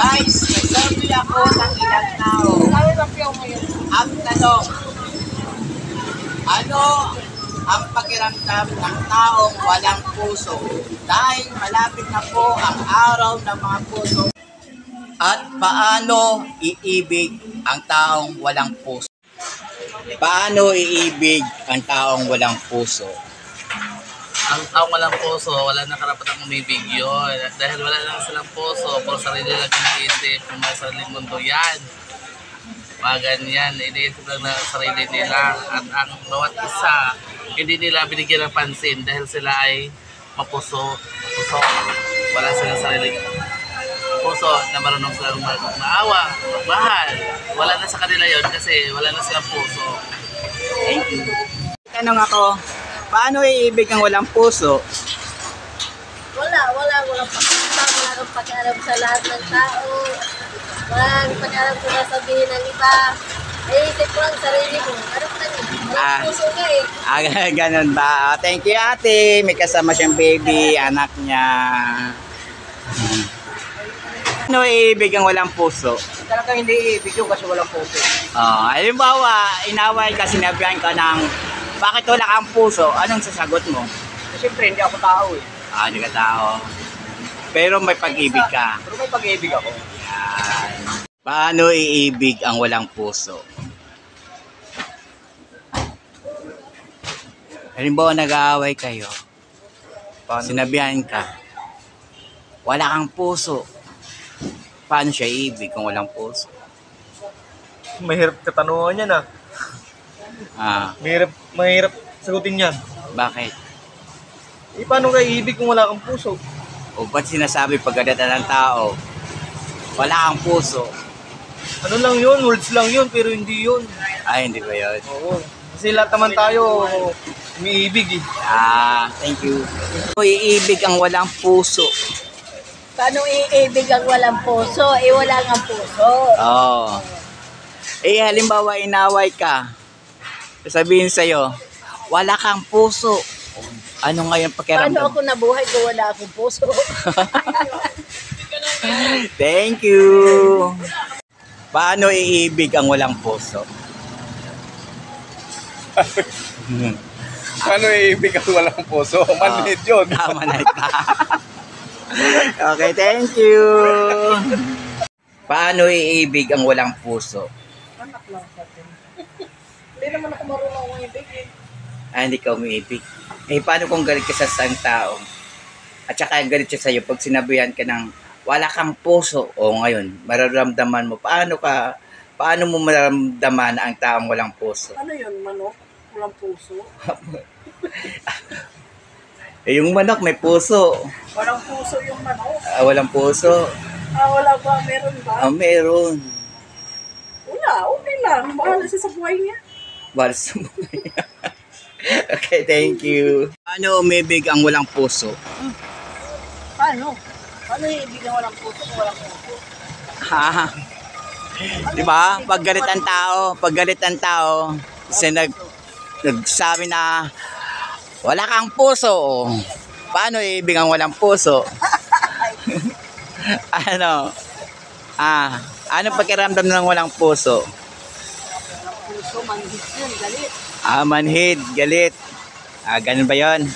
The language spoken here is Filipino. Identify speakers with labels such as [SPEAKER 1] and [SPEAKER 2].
[SPEAKER 1] Guys, nag-survey ako ng ilang tao. Ang tanong, ano ang pakiramdam ng taong walang puso? Dahil malapit na po ang araw ng mga puso. At paano iibig ang taong walang puso? Paano iibig ang taong walang puso?
[SPEAKER 2] Ang taong walang puso, wala na karapatang umibig yun. Dahil wala lang silang puso, puro sarili lang iniisip, kung may sariling mundo yan. Mga ganyan, iniisip lang na sarili nila. At ang bawat isa, hindi nila binigyan ng pansin dahil sila ay mapuso. Wala silang sariling puso na marunong silang maawa, magmahal. Wala na sa kanila yun kasi wala na silang puso.
[SPEAKER 1] Thank you. Tanong ako, paano iibig ang walang puso?
[SPEAKER 3] Walang pakialam, wala kang pakialam sa lahat ng tao. Walang pakialam kung nasabihin ng iba. Isip ko lang sarili mo. Ano ka lang eh? Puso ka eh.
[SPEAKER 1] Ganun ba? Thank you, ate. May kasama siyang baby, anak niya. Ano iibig ang walang puso?
[SPEAKER 4] Talagang hindi iibig yun kasi walang puso.
[SPEAKER 1] Halimbawa, inaway ka, sinabihan ka ng bakit wala kang puso? Anong sasagot mo?
[SPEAKER 4] Siyempre, hindi ako tao eh.
[SPEAKER 1] Hindi ka tao. Pero may pag-ibig ka.
[SPEAKER 4] Pero may pag-ibig ako.
[SPEAKER 1] Yan. Paano iibig ang walang puso? Halimbawa, nag-aaway kayo. Sinabihan ka, wala kang puso. Paano siya iibig kung walang puso?
[SPEAKER 4] Mahirap katanungan yan ah. Mahirap sagutin yan.
[SPEAKER 1] Bakit?
[SPEAKER 4] Eh, paano ka iibig kung wala kang puso?
[SPEAKER 1] O ba't sinasabi pagkadata ng tao, wala kang puso?
[SPEAKER 4] Ano lang yun? Words lang yun, pero hindi yun.
[SPEAKER 1] Hindi ba yun?
[SPEAKER 4] Oo. Kasi lahat naman tayo umiibig eh.
[SPEAKER 1] Thank you. Iibig ang walang puso.
[SPEAKER 3] Paano iibig ang walang puso? Wala nga puso.
[SPEAKER 1] Halimbawa, inaway ka. Sabihin sa'yo, wala kang puso. Ano ngayon pakiramdam?
[SPEAKER 3] Paano ako nabuhay kung wala akong puso?
[SPEAKER 1] Thank you. Paano iibig ang walang puso?
[SPEAKER 5] Paano iibig ang walang puso? Manhid yun.
[SPEAKER 1] Manhid ka. Okay, thank you. Paano iibig ang walang puso?
[SPEAKER 3] Anak lang sa atin. Hindi naman ako marunong umibig eh.
[SPEAKER 1] Hindi ka umiibig. Paano kung galit ka sa isang tao? At saka galit siya sa'yo pag sinabihan ka ng wala kang puso. Ngayon, mararamdaman mo. Paano mo mararamdaman ang taong walang puso?
[SPEAKER 3] Ano yun, manok? Walang puso?
[SPEAKER 1] Yung manok may puso.
[SPEAKER 3] Walang puso yung manok?
[SPEAKER 1] Walang puso.
[SPEAKER 3] Wala ba? Meron ba?
[SPEAKER 1] Meron.
[SPEAKER 3] Wala, okay lang. Bahala siya sa buhay niya.
[SPEAKER 1] Bahala sa buhay niya. Okay, thank you. Paano umibig ang walang puso?
[SPEAKER 3] Paano? Paano iibig ang walang puso kung walang puso?
[SPEAKER 1] Diba? Pag galit ang tao, kasi nagsabi na wala kang puso. Paano iibig ang walang puso? Ano pakiramdam ng walang puso?
[SPEAKER 3] Walang puso, manhid yun, galit.
[SPEAKER 1] Manhid, galit. Ganun ba yun?